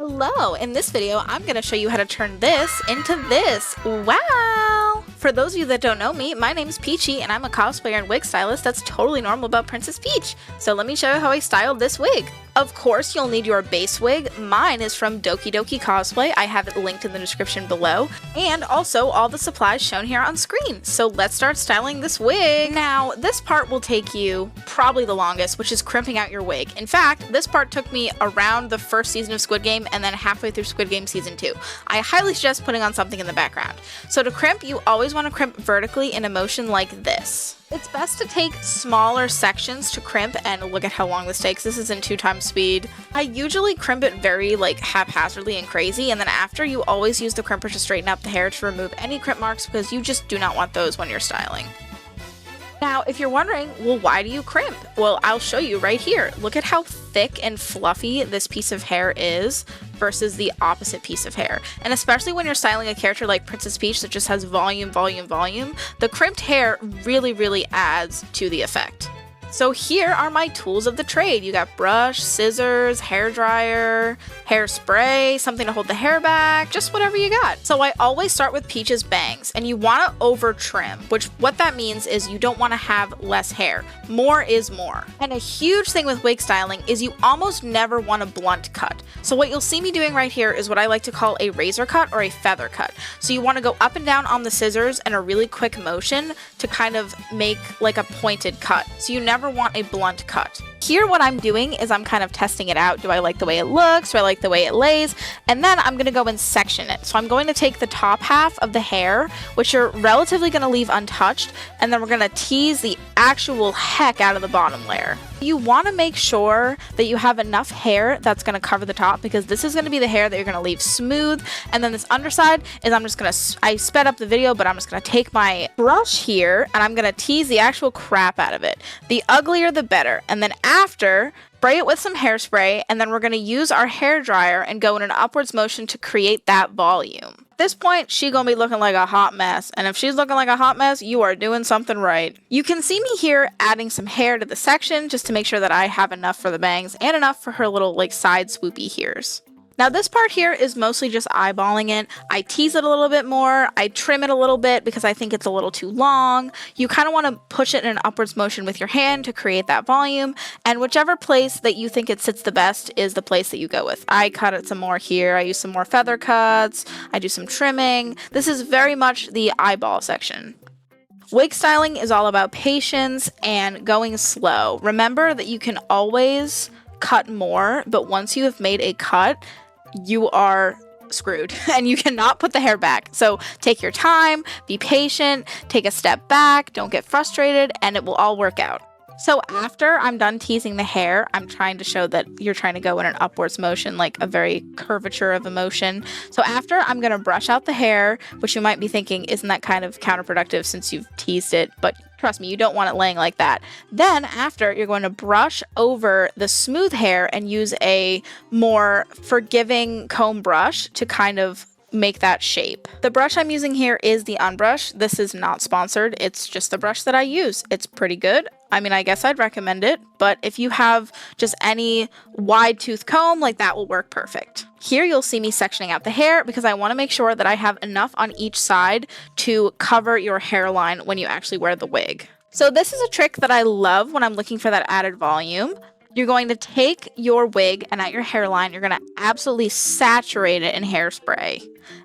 Hello, in this video I'm going to show you how to turn this into this. Wow! For those of you that don't know me, my name is Peachy and I'm a cosplayer and wig stylist that's totally normal about Princess Peach. So let me show you how I styled this wig. Of course, you'll need your base wig. Mine is from Doki Doki Cosplay. I have it linked in the description below. And also all the supplies shown here on screen. So let's start styling this wig. Now, this part will take you probably the longest, which is crimping out your wig. In fact, this part took me around the first season of Squid Game and then halfway through Squid Game Season 2. I highly suggest putting on something in the background. So to crimp, you always want to crimp vertically in a motion like this. It's best to take smaller sections to crimp, and look at how long this takes. This is in 2x speed. I usually crimp it very haphazardly and crazy, and then after you always use the crimper to straighten up the hair to remove any crimp marks because you just do not want those when you're styling. Now, if you're wondering, well, why do you crimp? Well, I'll show you right here. Look at how thick and fluffy this piece of hair is versus the opposite piece of hair. And especially when you're styling a character like Princess Peach that just has volume, the crimped hair really adds to the effect. So here are my tools of the trade. You got brush, scissors, hair dryer, hairspray, something to hold the hair back, just whatever you got. So I always start with Peach's bangs, and you want to over trim, which what that means is you don't want to have less hair. More is more. And a huge thing with wig styling is you almost never want a blunt cut. So what you'll see me doing right here is what I like to call a razor cut or a feather cut. So you want to go up and down on the scissors in a really quick motion to kind of make like a pointed cut. So you never want a blunt cut. Here what I'm doing is I'm kind of testing it out. Do I like the way it looks? Do I like the way it lays? And then I'm going to go and section it. So I'm going to take the top half of the hair, which you're relatively going to leave untouched, and then we're going to tease the actual heck out of the bottom layer. You want to make sure that you have enough hair that's going to cover the top, because this is going to be the hair that you're going to leave smooth. And then this underside is I sped up the video, but I'm just going to take my brush here and I'm going to tease the actual crap out of it. The uglier the better. And then after, spray it with some hairspray, and then we're going to use our hair dryer and go in an upwards motion to create that volume. At this point, she's going to be looking like a hot mess, and if she's looking like a hot mess, you are doing something right. You can see me here adding some hair to the section just to make sure that I have enough for the bangs and enough for her little side swoopy hairs. Now this part here is mostly just eyeballing it. I tease it a little bit more, I trim it a little bit because I think it's a little too long. You kind of want to push it in an upwards motion with your hand to create that volume, and whichever place that you think it sits the best is the place that you go with. I cut it some more here, I use some more feather cuts, I do some trimming. This is very much the eyeball section. Wig styling is all about patience and going slow. Remember that you can always cut more, but once you have made a cut, you are screwed and you cannot put the hair back. So take your time, be patient, take a step back, don't get frustrated, and it will all work out. So after I'm done teasing the hair, I'm trying to show that you're trying to go in an upwards motion, like a very curvature of a motion. So after, I'm going to brush out the hair, which you might be thinking, isn't that kind of counterproductive since you've teased it? But trust me, you don't want it laying like that. Then after, you're going to brush over the smooth hair and use a more forgiving comb brush to kind of make that shape. The brush I'm using here is the Unbrush. This is not sponsored. It's just the brush that I use. It's pretty good. I mean, I guess I'd recommend it, but if you have just any wide tooth comb, that will work perfect. Here you'll see me sectioning out the hair because I want to make sure that I have enough on each side to cover your hairline when you actually wear the wig. So this is a trick that I love when I'm looking for that added volume. You're going to take your wig and at your hairline, you're going to absolutely saturate it in hairspray.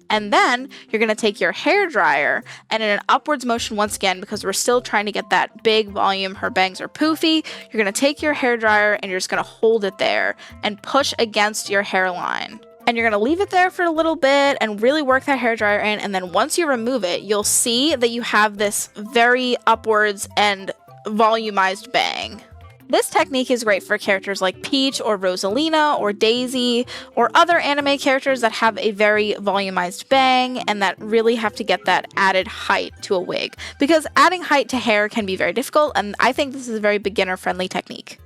And then you're going to take your hair dryer and in an upwards motion once again, because we're still trying to get that big volume, her bangs are poofy, you're going to take your hair dryer and you're just going to hold it there and push against your hairline. And you're going to leave it there for a little bit and really work that hair dryer in. And then once you remove it, you'll see that you have this very upwards and volumized bang. This technique is great for characters like Peach or Rosalina or Daisy or other anime characters that have a very volumized bang and that really have to get that added height to a wig, because adding height to hair can be very difficult, and I think this is a very beginner-friendly technique.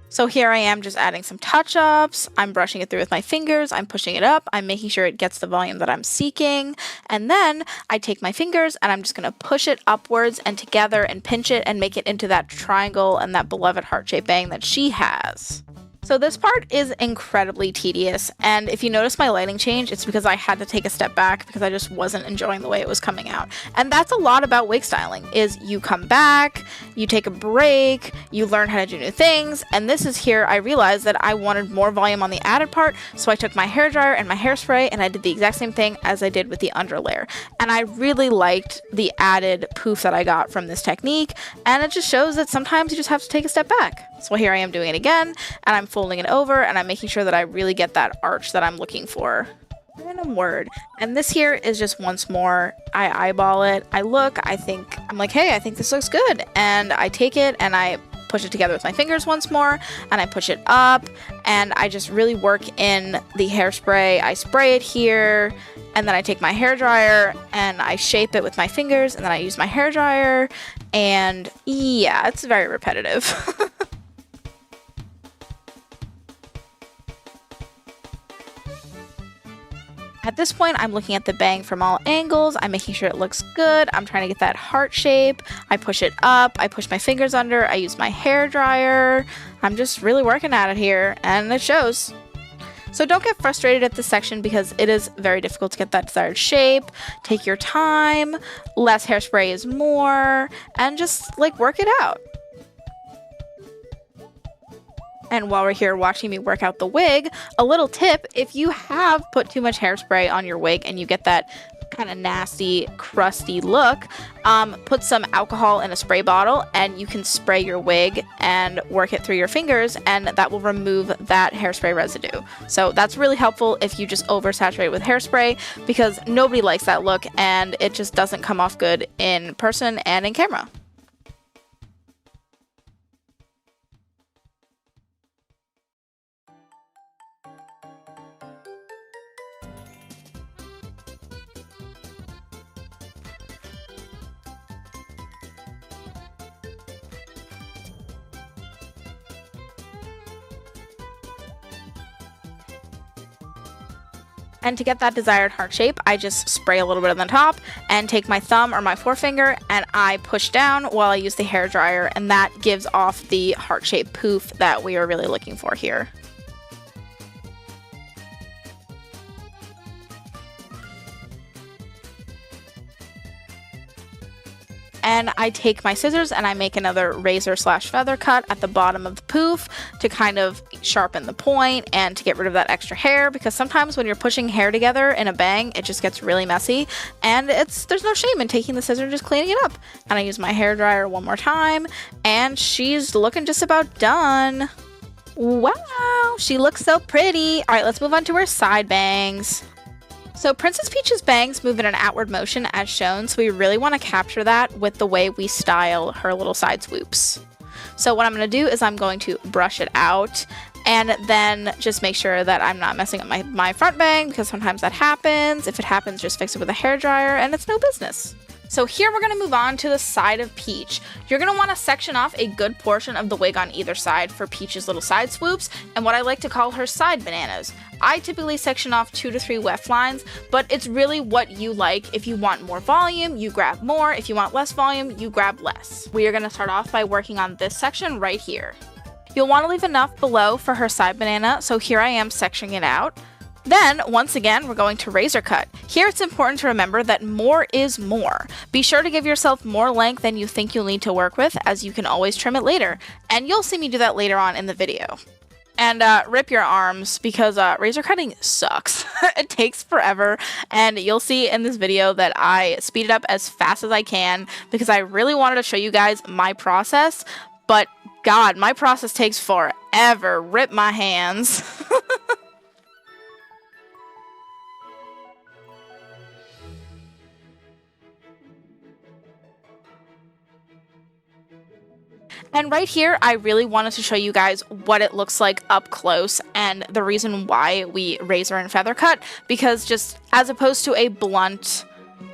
So here I am just adding some touch-ups, I'm brushing it through with my fingers, I'm pushing it up, I'm making sure it gets the volume that I'm seeking, and then I take my fingers and I'm just going to push it upwards and together and pinch it and make it into that triangle and that beloved heart-shaped bang that she has. So this part is incredibly tedious, and if you notice my lighting change, it's because I had to take a step back because I just wasn't enjoying the way it was coming out. And that's a lot about wig styling, is you come back, you take a break, you learn how to do new things, and this is here I realized that I wanted more volume on the added part, so I took my hairdryer and my hairspray and I did the exact same thing as I did with the underlayer. And I really liked the added poof that I got from this technique, and it just shows that sometimes you just have to take a step back. So here I am doing it again, and I'm folding it over, and I'm making sure that I really get that arch that I'm looking for. Random word. And this here is just once more, I eyeball it, I look, I'm like, hey, I think this looks good. And I take it and I push it together with my fingers once more, and I push it up, and I just really work in the hairspray. I spray it here, and then I take my hairdryer and I shape it with my fingers, and then I use my hairdryer, and yeah, it's very repetitive. At this point, I'm looking at the bang from all angles. I'm making sure it looks good. I'm trying to get that heart shape. I push it up. I push my fingers under. I use my hair dryer. I'm just really working at it here, and it shows. So don't get frustrated at this section because it is very difficult to get that desired shape. Take your time. Less hairspray is more, and just like work it out. And while we're here watching me work out the wig, a little tip, if you have put too much hairspray on your wig and you get that kind of nasty, crusty look, put some alcohol in a spray bottle and you can spray your wig and work it through your fingers, and that will remove that hairspray residue. So that's really helpful if you just oversaturate with hairspray, because nobody likes that look and it just doesn't come off good in person and in camera. And to get that desired heart shape, I just spray a little bit on the top and take my thumb or my forefinger and I push down while I use the hair dryer, and that gives off the heart shape poof that we are really looking for here. And I take my scissors and I make another razor/feather cut at the bottom of the poof to kind of sharpen the point and to get rid of that extra hair, because sometimes when you're pushing hair together in a bang, it just gets really messy, and there's no shame in taking the scissors and just cleaning it up. And I use my hair dryer one more time, and she's looking just about done. Wow, she looks so pretty. All right, let's move on to her side bangs. So Princess Peach's bangs move in an outward motion as shown, so we really want to capture that with the way we style her little side swoops. So what I'm going to do is I'm going to brush it out and then just make sure that I'm not messing up my front bang, because sometimes that happens. If it happens, just fix it with a hairdryer and it's no business. So here we're going to move on to the side of Peach. You're going to want to section off a good portion of the wig on either side for Peach's little side swoops, and what I like to call her side bananas. I typically section off 2 to 3 weft lines, but it's really what you like. If you want more volume, you grab more. If you want less volume, you grab less. We are going to start off by working on this section right here. You'll want to leave enough below for her side banana, so here I am sectioning it out. Then, once again, we're going to razor cut. Here it's important to remember that more is more. Be sure to give yourself more length than you think you'll need to work with, as you can always trim it later. And you'll see me do that later on in the video. And rip your arms, because razor cutting sucks. It takes forever, and you'll see in this video that I speed it up as fast as I can because I really wanted to show you guys my process, but God, my process takes forever. Rip my hands. And right here, I really wanted to show you guys what it looks like up close and the reason why we razor and feather cut, because just as opposed to a blunt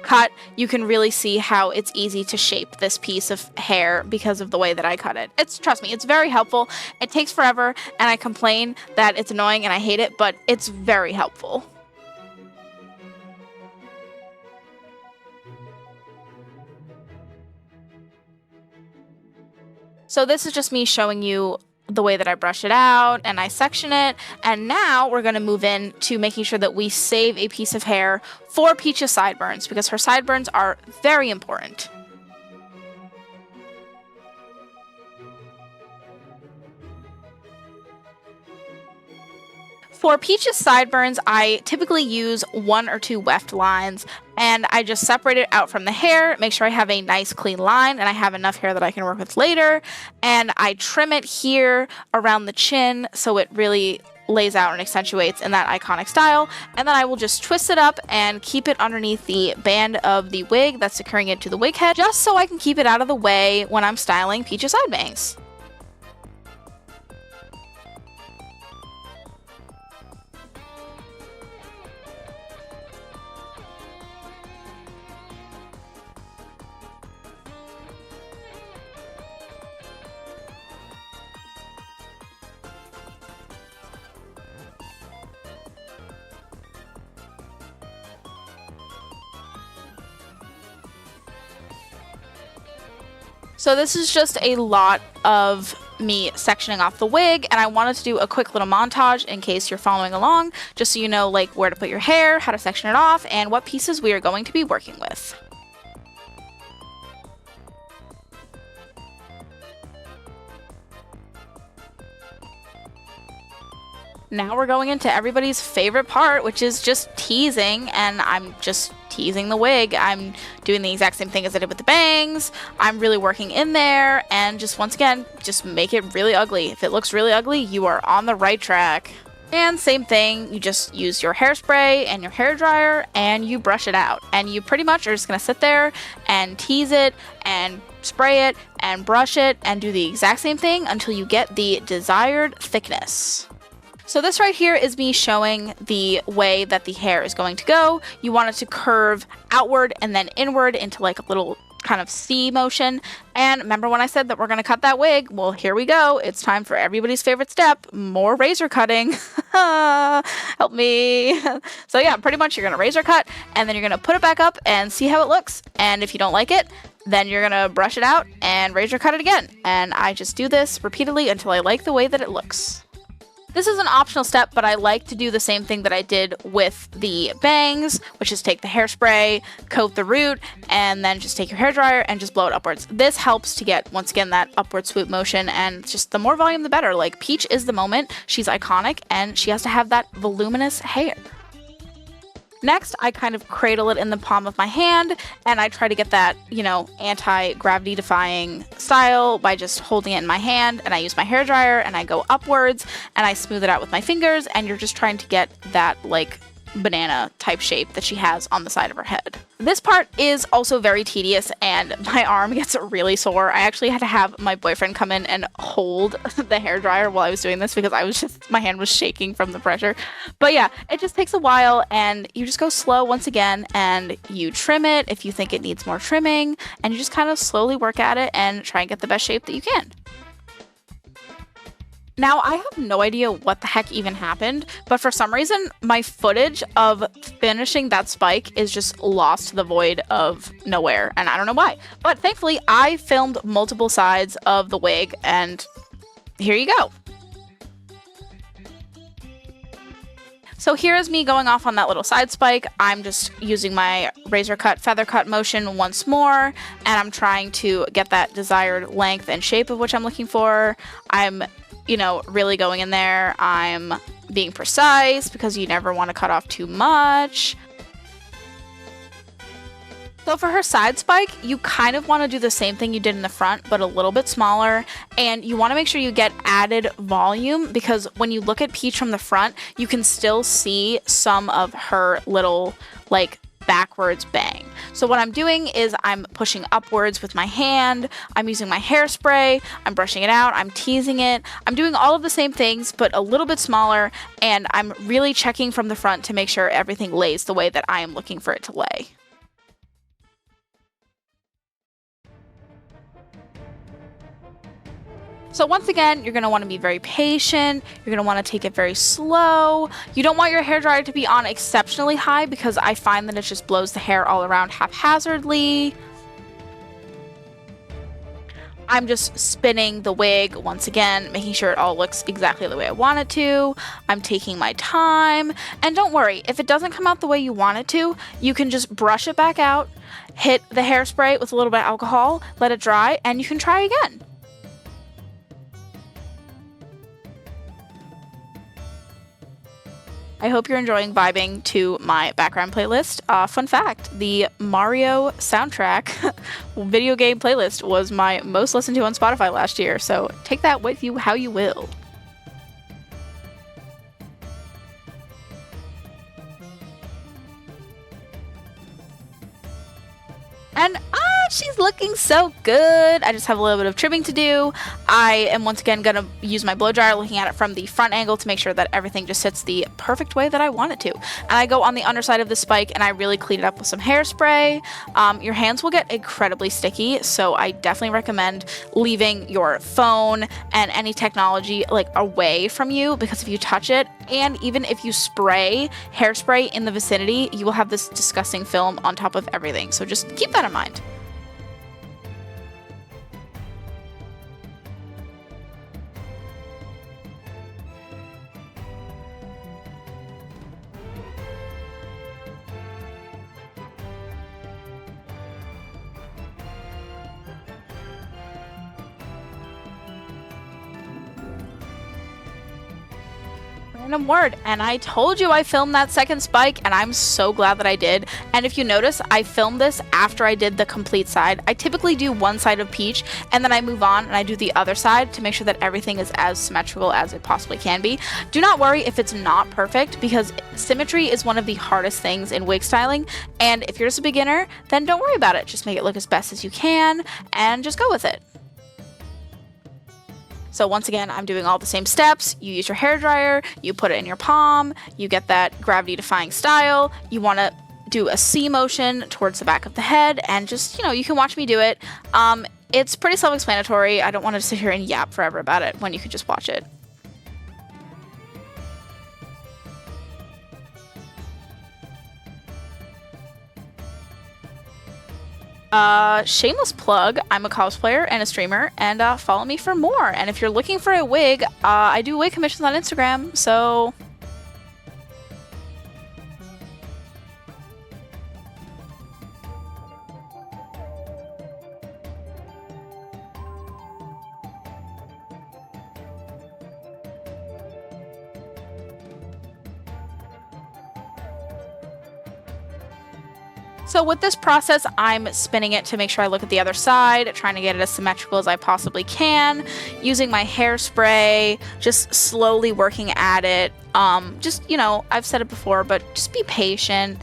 cut, you can really see how it's easy to shape this piece of hair because of the way that I cut it. Trust me, it's very helpful. It takes forever, and I complain that it's annoying and I hate it, but it's very helpful. So this is just me showing you the way that I brush it out and I section it. And now we're going to move in to making sure that we save a piece of hair for Peach's sideburns, because her sideburns are very important. For Peach's sideburns, I typically use 1 or 2 weft lines, and I just separate it out from the hair, make sure I have a nice clean line and I have enough hair that I can work with later, and I trim it here around the chin so it really lays out and accentuates in that iconic style, and then I will just twist it up and keep it underneath the band of the wig that's securing it to the wig head, just so I can keep it out of the way when I'm styling Peach's side bangs. So this is just a lot of me sectioning off the wig, and I wanted to do a quick little montage in case you're following along, just so you know like where to put your hair, how to section it off, and what pieces we are going to be working with. Now we're going into everybody's favorite part, which is just teasing, and I'm just teasing the wig. I'm doing the exact same thing as I did with the bangs. I'm really working in there, and just once again, just make it really ugly. If it looks really ugly, you are on the right track. And same thing, you just use your hairspray and your hair dryer and you brush it out. And you pretty much are just gonna sit there and tease it and spray it and brush it and do the exact same thing until you get the desired thickness. So this right here is me showing the way that the hair is going to go. You want it to curve outward and then inward into like a little kind of C motion. And remember when I said that we're going to cut that wig? Well, here we go. It's time for everybody's favorite step, more razor cutting. Help me. So yeah, pretty much you're going to razor cut and then you're going to put it back up and see how it looks. And if you don't like it, then you're going to brush it out and razor cut it again. And I just do this repeatedly until I like the way that it looks. This is an optional step, but I like to do the same thing that I did with the bangs, which is take the hairspray, coat the root, and then just take your hairdryer and just blow it upwards. This helps to get, once again, that upward swoop motion, and just the more volume, the better. Like, Peach is the moment. She's iconic, and she has to have that voluminous hair. Next, I kind of cradle it in the palm of my hand, and I try to get that, you know, anti-gravity defying style by just holding it in my hand, and I use my hairdryer, and I go upwards, and I smooth it out with my fingers, and you're just trying to get that, like, banana type shape that she has on the side of her head. This part is also very tedious and my arm gets really sore. I actually had to have my boyfriend come in and hold the hairdryer while I was doing this because my hand was shaking from the pressure. But yeah, it just takes a while and you just go slow once again and you trim it if you think it needs more trimming, and you just kind of slowly work at it and try and get the best shape that you can. Now, I have no idea what the heck even happened, but for some reason, my footage of finishing that spike is just lost to the void of nowhere, and I don't know why. But thankfully, I filmed multiple sides of the wig, and here you go. So here is me going off on that little side spike. I'm just using my razor cut, feather cut motion once more, and I'm trying to get that desired length and shape of which I'm looking for. I'm really going in there. I'm being precise because you never want to cut off too much. So for her side spike, you kind of want to do the same thing you did in the front, but a little bit smaller. And you want to make sure you get added volume because when you look at Peach from the front, you can still see some of her little, like, backwards bang. So what I'm doing is I'm pushing upwards with my hand, I'm using my hairspray, I'm brushing it out, I'm teasing it, I'm doing all of the same things but a little bit smaller, and I'm really checking from the front to make sure everything lays the way that I am looking for it to lay. So once again, you're going to want to be very patient. You're going to want to take it very slow. You don't want your hairdryer to be on exceptionally high because I find that it just blows the hair all around haphazardly. I'm just spinning the wig once again, making sure it all looks exactly the way I want it to. I'm taking my time, and don't worry, if it doesn't come out the way you want it to, you can just brush it back out, hit the hairspray with a little bit of alcohol, let it dry, and you can try again. I hope you're enjoying vibing to my background playlist. Fun fact, the Mario soundtrack video game playlist was my most listened to on Spotify last year, so take that with you how you will. And she's looking so good. I just have a little bit of trimming to do. I am once again gonna use my blow dryer, looking at it from the front angle to make sure that everything just sits the perfect way that I want it to. And I go on the underside of the spike and I really clean it up with some hairspray. Your hands will get incredibly sticky, so I definitely recommend leaving your phone and any technology like away from you, because if you touch it, and even if you spray hairspray in the vicinity, you will have this disgusting film on top of everything. So just keep that in mind. Random word, and I told you I filmed that second spike, and I'm so glad that I did. And if you notice, I filmed this after I did the complete side. I typically do one side of Peach and then I move on and I do the other side to make sure that everything is as symmetrical as it possibly can be. Do not worry if it's not perfect, because symmetry is one of the hardest things in wig styling, and if you're just a beginner, then don't worry about it. Just make it look as best as you can and just go with it. So once again, I'm doing all the same steps. You use your hair dryer, you put it in your palm, you get that gravity defying style. You want to do a C motion towards the back of the head, and just, you can watch me do it. It's pretty self-explanatory. I don't want to sit here and yap forever about it when you could just watch it. Shameless plug, I'm a cosplayer and a streamer, and follow me for more. And if you're looking for a wig, I do wig commissions on Instagram, so... So with this process, I'm spinning it to make sure I look at the other side, trying to get it as symmetrical as I possibly can, using my hairspray, just slowly working at it. I've said it before, but just be patient.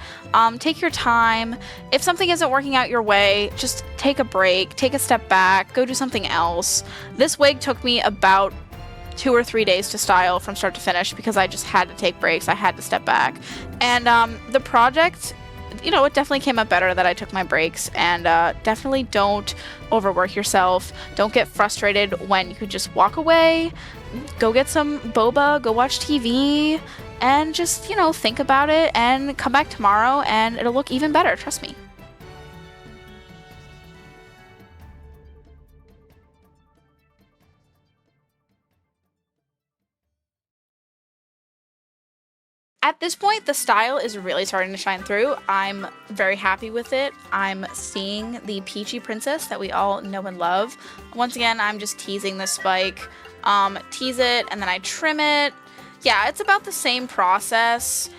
Take your time. If something isn't working out your way, just take a break, take a step back, go do something else. This wig took me about 2 or 3 days to style from start to finish, because I just had to take breaks. I had to step back. And the project... it definitely came out better that I took my breaks, and definitely don't overwork yourself. Don't get frustrated when you could just walk away, go get some boba, go watch TV, and just, think about it and come back tomorrow and it'll look even better, trust me. At this point, the style is really starting to shine through. I'm very happy with it. I'm seeing the peachy princess that we all know and love. Once again, I'm just teasing this spike. Tease it, and then I trim it. Yeah, it's about the same process.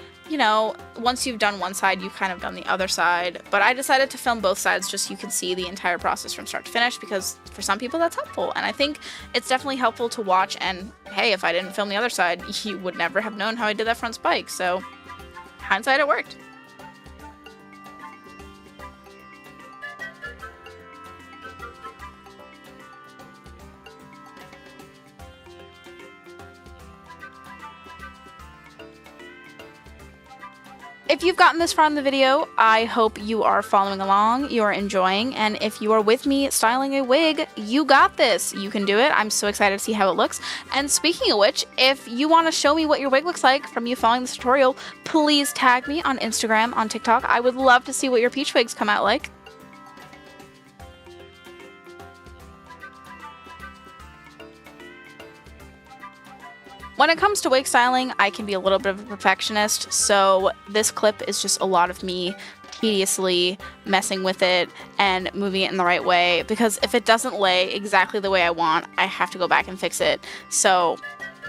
Once you've done one side, you've kind of done the other side. But I decided to film both sides just so you can see the entire process from start to finish, because for some people that's helpful. And I think it's definitely helpful to watch, and hey, if I didn't film the other side, you would never have known how I did that front spike. So, hindsight, it worked. If you've gotten this far in the video, I hope you are following along, you are enjoying, and if you are with me styling a wig, you got this. You can do it. I'm so excited to see how it looks. And speaking of which, if you want to show me what your wig looks like from you following this tutorial, please tag me on Instagram, on TikTok. I would love to see what your peach wigs come out like. When it comes to wig styling, I can be a little bit of a perfectionist, so this clip is just a lot of me tediously messing with it and moving it in the right way, because if it doesn't lay exactly the way I want, I have to go back and fix it. So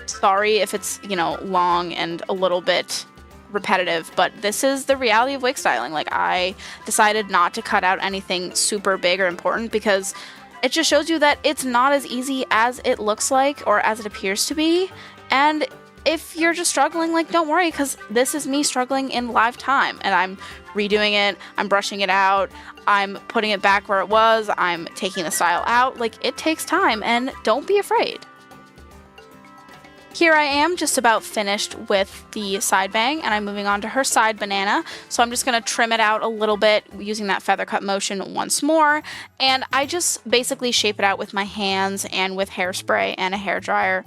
sorry if it's, you know, long and a little bit repetitive, but this is the reality of wig styling. Like, I decided not to cut out anything super big or important because it just shows you that it's not as easy as it looks like or as it appears to be. And if you're just struggling, like, don't worry, because this is me struggling in live time, and I'm redoing it, I'm brushing it out, I'm putting it back where it was, I'm taking the style out. Like, it takes time, and don't be afraid. Here I am just about finished with the side bang, and I'm moving on to her side banana. So I'm just going to trim it out a little bit using that feather cut motion once more. And I just basically shape it out with my hands and with hairspray and a hairdryer.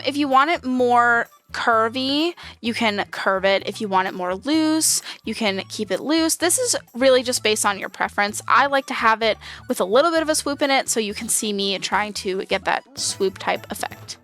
If you want it more curvy, you can curve it. If you want it more loose, you can keep it loose. This is really just based on your preference. I like to have it with a little bit of a swoop in it, so you can see me trying to get that swoop type effect.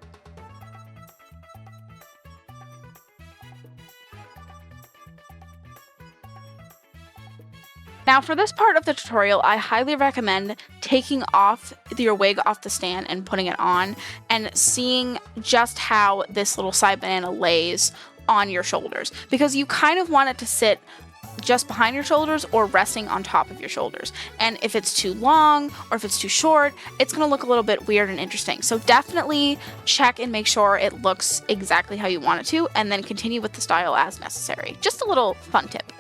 Now for this part of the tutorial, I highly recommend taking off your wig off the stand and putting it on and seeing just how this little side banana lays on your shoulders, because you kind of want it to sit just behind your shoulders or resting on top of your shoulders. And if it's too long or if it's too short, it's going to look a little bit weird and interesting. So definitely check and make sure it looks exactly how you want it to, and then continue with the style as necessary. Just a little fun tip.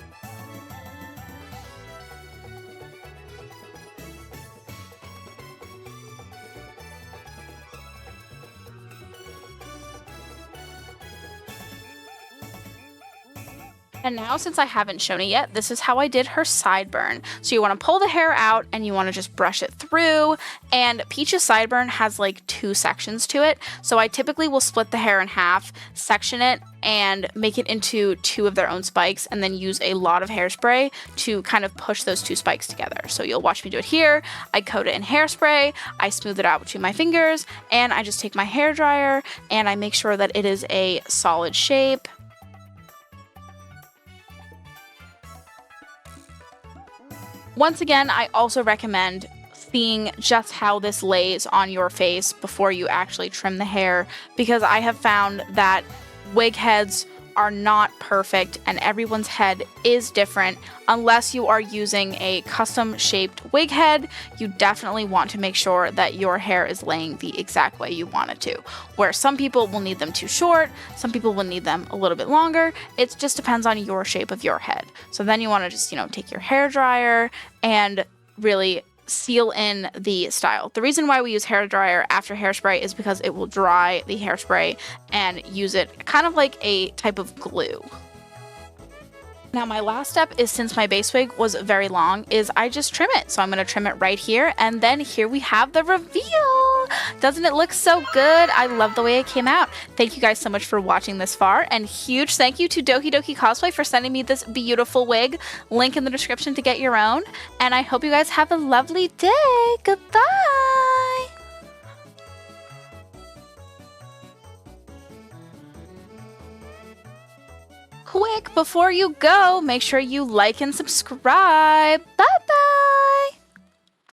And now, since I haven't shown it yet, this is how I did her sideburn. So you want to pull the hair out and you want to just brush it through. And Peach's sideburn has like 2 sections to it. So I typically will split the hair in half, section it, and make it into 2 of their own spikes, and then use a lot of hairspray to kind of push those 2 spikes together. So you'll watch me do it here. I coat it in hairspray, I smooth it out between my fingers, and I just take my hairdryer and I make sure that it is a solid shape. Once again, I also recommend seeing just how this lays on your face before you actually trim the hair, because I have found that wig heads are not perfect and everyone's head is different. Unless you are using a custom shaped wig head, you definitely want to make sure that your hair is laying the exact way you want it to. Where some people will need them too short, some people will need them a little bit longer. It just depends on your shape of your head. So then you want to just, you know, take your hair dryer and really seal in the style. The reason why we use hair dryer after hairspray is because it will dry the hairspray and use it kind of like a type of glue. Now my last step is, since my base wig was very long, is I just trim it. So I'm going to trim it right here, and then here we have the reveal. Doesn't it look so good? I love the way it came out. Thank you guys so much for watching this far, and huge thank you to Doki Doki Cosplay for sending me this beautiful wig. Link in the description to get your own, and I hope you guys have a lovely day. Goodbye! Quick, before you go, make sure you like and subscribe. Bye!